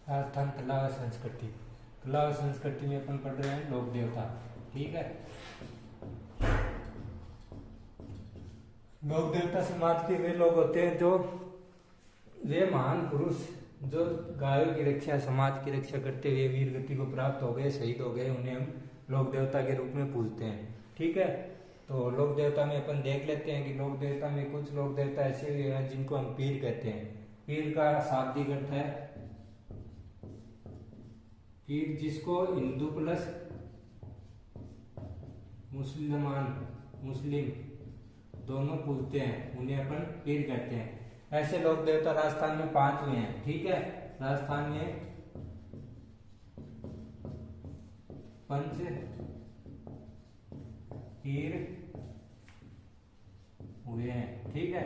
राजस्थान कला व संस्कृति। कला व संस्कृति में अपन पढ़ रहे हैं लोक देवता। ठीक है, लोक देवता समाज के वे लोग होते हैं जो वे महान पुरुष जो गायों की रक्षा, समाज की रक्षा करते हुए वीर गति को प्राप्त हो गए, शहीद हो गए, उन्हें हम लोक देवता के रूप में पूजते हैं। ठीक है, तो लोक देवता में अपन देख लेते हैं कि लोक देवता में कुछ लोक देवता ऐसे भी हैं जिनको हम पीर कहते हैं। पीर का शाब्दिक अर्थ है पीर, जिसको हिंदू प्लस मुस्लिम दोनों पूजते हैं, उन्हें अपन पीर कहते हैं। ऐसे लोक देवता राजस्थान में 5 हुए हैं। ठीक है, राजस्थान में 5 पीर हुए हैं। ठीक है,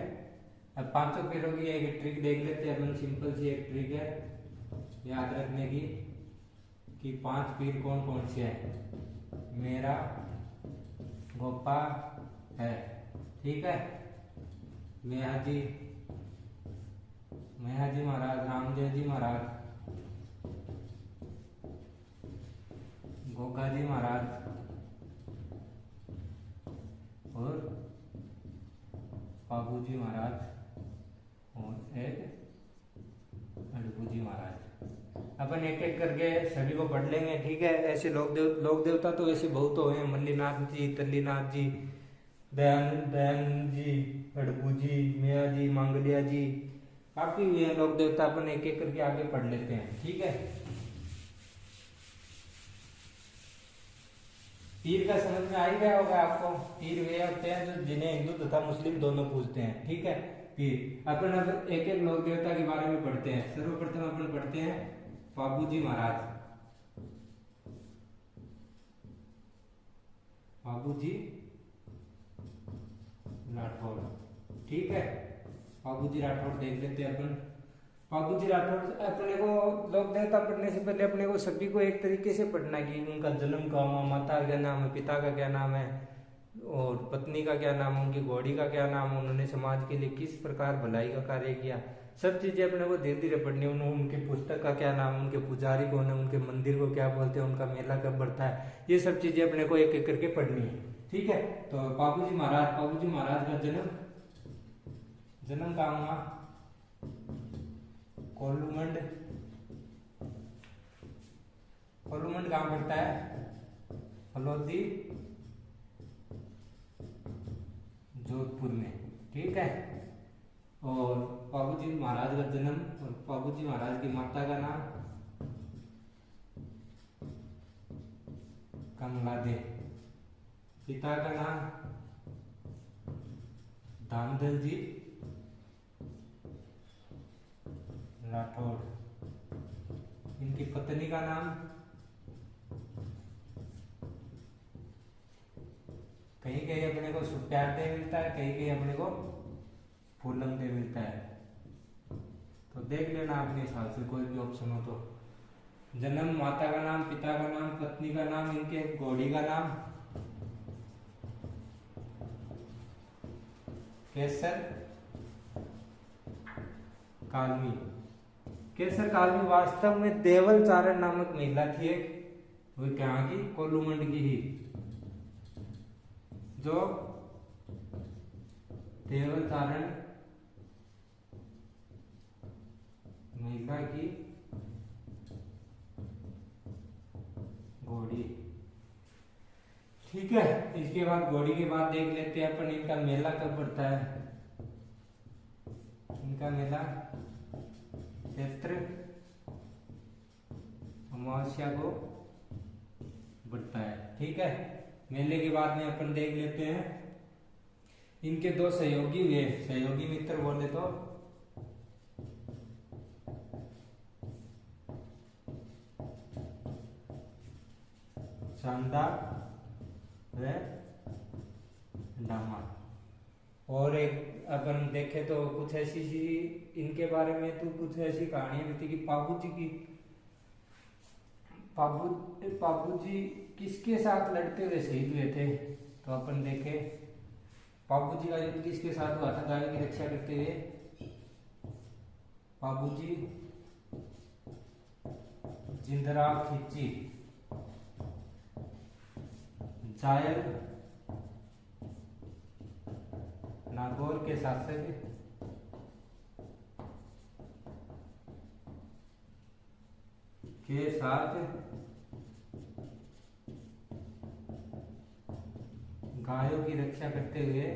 अब 5 पीरों की एक ट्रिक देख लेते हैं अपन। सिंपल सी एक ट्रिक है याद रखने की कि 5 पीर कौन कौन से हैं। मेरा गोपा है, ठीक है, मेहाजी महाराज, रामदेव जी महाराज, गोगा जी महाराज और बाबू जी महाराज और एक अड़बू जी महाराज। अपन एक एक करके सभी को पढ़ लेंगे। ठीक है, ऐसे लोक देवता तो ऐसे बहुत हुए हैं। मल्लीनाथ जी, तल्लीनाथ जी, दयानंद जी, अड़बू जी, मिया जी, मांगलिया जी, काफी हुए हैं लोक देवता। अपन एक एक करके आगे पढ़ लेते हैं। ठीक है, पीर का समझ में आ ही गया होगा आपको। पीर वे होते हैं जो जिन्हें हिंदू तथा मुस्लिम दोनों पूजते हैं। ठीक है, पीर। अपन अब एक एक लोक देवता के बारे में पढ़ते हैं। सर्वप्रथम अपन पढ़ते हैं बाबू जी महाराज। बाबू जी राठौड़। ठीक है, बाबू जी राठौड़ देख लेते हैं अपन। बाबू जी राठौड़ अपने को लोक देवता पढ़ने से पहले अपने को सभी को एक तरीके से पढ़ना कि उनका जन्म कहाँ हुआ, माता का क्या नाम है, पिता का क्या नाम है और पत्नी का क्या नाम है, उनकी घोड़ी का क्या नाम है, उन्होंने समाज के लिए किस प्रकार भलाई का कार्य किया। सब चीजें अपने को धीरे धीरे पढ़नी है। उनके पुस्तक का क्या नाम है, उनके पुजारी कौन है, उनके मंदिर को क्या बोलते हैं, उनका मेला कब बढ़ता है, ये सब चीजें अपने को एक एक करके पढ़नी है। ठीक है, तो बाबू जी महाराज का जन्म कहाँ हुआ, कोल्लूमंड कहाँ पड़ता है, फलोदी जोधपुर में। ठीक है, और बाबूजी महाराज का जन्म और बाबूजी महाराज की माता का नाम कमला दे, पिता का नाम दामदल जी राठौड़, इनकी पत्नी का नाम कहीं कहीं अपने को सुप्यार दे मिलता है, कहीं कहीं अपने को फूलम दे मिलता है, तो देख लेना अपने हिसाब से कोई भी ऑप्शन हो तो। जन्म, माता का नाम, पिता का नाम, पत्नी का नाम, इनके घोड़ी का नाम केसर कालमी। केसर कालमी वास्तव में देवल चारण नामक महिला थी एक, वो कहाँ की, कोल्लूमंड की ही, जो देवल चारण महिला की घोड़ी। ठीक है, इसके बाद घोड़ी के बाद देख लेते हैं अपन इनका मेला कब पड़ता है। इनका मेला चैत्र अमावस्या को बढ़ता है। ठीक है, मेले के बाद में अपन देख लेते हैं इनके 2 सहयोगी हुए, सहयोगी मित्र बोले तो शानदार व डामा। और एक अपन देखे तो कुछ ऐसी इनके बारे में तो कुछ ऐसी कहानियां रहती कि पापू जी किसके साथ लड़ते हुए शहीद हुए थे। तो अपन देखे पापू जी का युद्ध किसके साथ हुआ था गायों की रक्षा करते हुए, बाबूजी जिंदरा खिची, जायल नागौर के शासक के साथ गायों की रक्षा करते हुए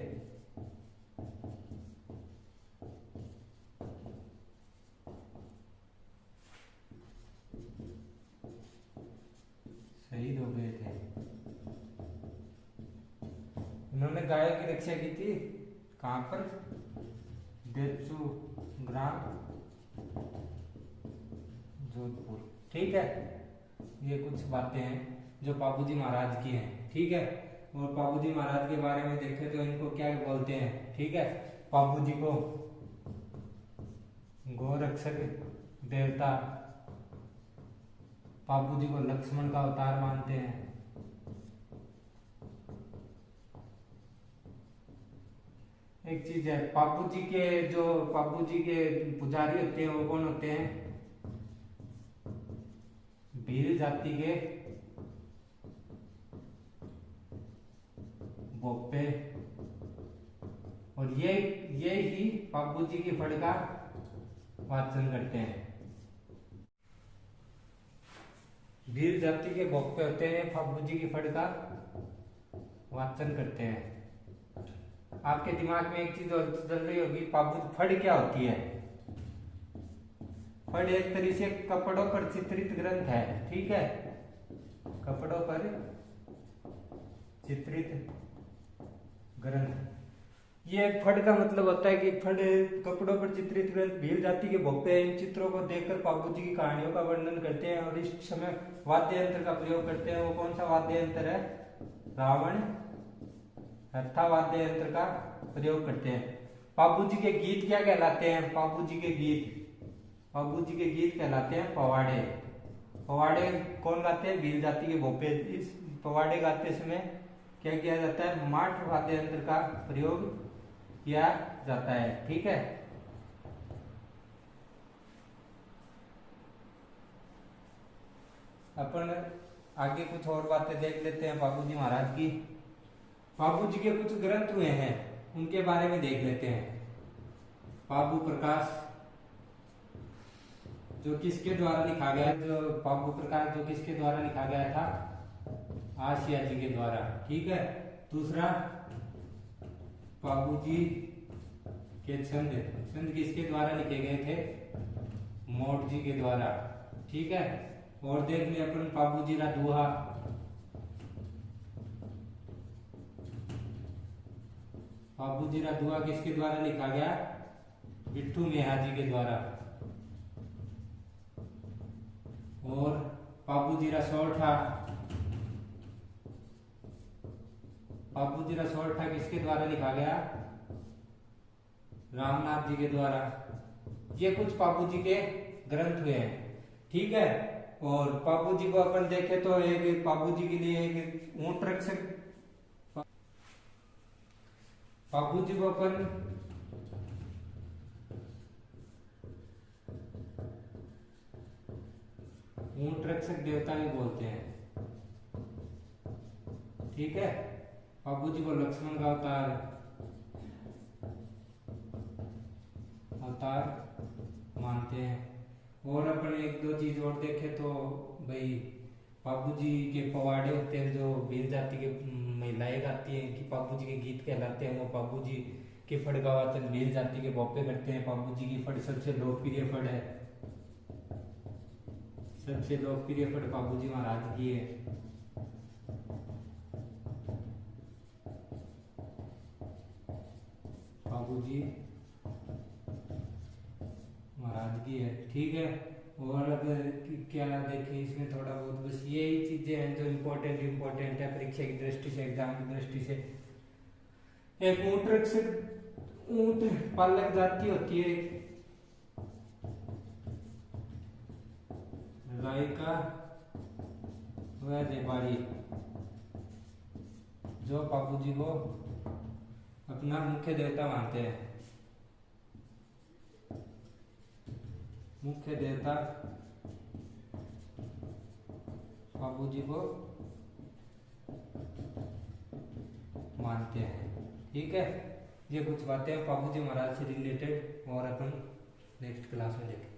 शहीद हो गए थे। उन्होंने गायों की रक्षा की थी कहां पर? देचू ग्राम, जोधपुर। ठीक है, ये कुछ बातें हैं जो बाबूजी महाराज की हैं। ठीक है, और बाबूजी महाराज के बारे में देखें तो इनको क्या बोलते हैं? ठीक है, बाबूजी को गोरक्षक देवता, बाबूजी को लक्ष्मण का अवतार मानते हैं। एक चीज है, बाबूजी के पुजारी होते हैं वो कौन होते हैं? भील जाति के बोप्पे, और ये ही बाबूजी की फड़ का वाचन करते हैं। भील जाति के बोप्पे होते हैं, बाबूजी की फड़ का वाचन करते हैं। आपके दिमाग में एक चीज और चल रही होगी, बाबू फड़ क्या होती है? फड़ एक तरीके से कपड़ों पर चित्रित ग्रंथ है। ठीक है, कपड़ों पर चित्रित ग्रंथ। ये फड़ का मतलब होता है कि फड़ कपड़ों पर चित्रित ग्रंथ भील जाति के भोपे इन चित्रों को देखकर बाबूजी की कहानियों का वर्णन करते हैं और इस समय वाद्य यंत्र का प्रयोग करते हैं। वो कौन सा वाद्य यंत्र है? रावण हत्था वाद्य यंत्र का प्रयोग करते हैं। बाबूजी के गीत क्या कहलाते हैं? बाबूजी के गीत कहलाते हैं पवाड़े। पवाड़े कौन गाते हैं? भील जाति के भोपे। इस पवाड़े गाते समय क्या किया जाता है? माठ वाद्य यंत्र का प्रयोग किया जाता है। ठीक है, अपन आगे कुछ और बातें देख लेते हैं बाबूजी महाराज की। बाबूजी के कुछ ग्रंथ हुए हैं, उनके बारे में देख लेते हैं। बाबू प्रकाश जो किसके द्वारा लिखा गया? बाबू प्रकाश जो किसके द्वारा लिखा गया था? आसिया जी के द्वारा। ठीक है, दूसरा बाबूजी के छंद किसके द्वारा लिखे गए थे? मोट जी के द्वारा। ठीक है, और देख लिया अपन बाबूजी का दोहा। बाबूजी का दोहा किसके द्वारा लिखा गया? बिट्टू मेहा जी के द्वारा। और बाबूजी का सोरठा किसके द्वारा लिखा गया? रामनाथ जी के द्वारा। ये कुछ बाबूजी के ग्रंथ हुए हैं। ठीक है, और बाबूजी को अपन देखे तो एक बाबूजी के लिए एक ऊंट रक्षक, बाबूजी को अपन ऊंट रक्षक देवता भी बोलते हैं। ठीक है, बाबूजी को लक्ष्मण का अवतार मानते हैं। और अपन एक दो चीज और देखे तो भाई बाबूजी के पवाड़े होते हैं जो भील जाति के महिलाएं गाती हैं कि बाबूजी के गीत कहलाते हैं। वो बाबूजी के फड़ का वाचन भील जाति के भोपे करते हैं। बाबूजी की फड़ सबसे लोकप्रिय फड़ है, सबसे लोकप्रिय फड़ बाबूजी महाराज की है। बाबूजी महाराज की है। ठीक है, और अगर क्या देखें इसमें थोड़ा बहुत, बस यही चीजें हैं जो इम्पोर्टेंट है परीक्षा की दृष्टि से, एग्जाम की दृष्टि से। एक ऊंट रक्षक, ऊंट पालक जाति होती है, रायका व देवारी, जो बाबूजी को अपना मुख्य देवता मानते हैं। मुख्य देवता बाबू जी को मानते हैं। ठीक है, ये कुछ बातें हैं बाबू जी महाराज से रिलेटेड और अपन नेक्स्ट क्लास में देखेंगे।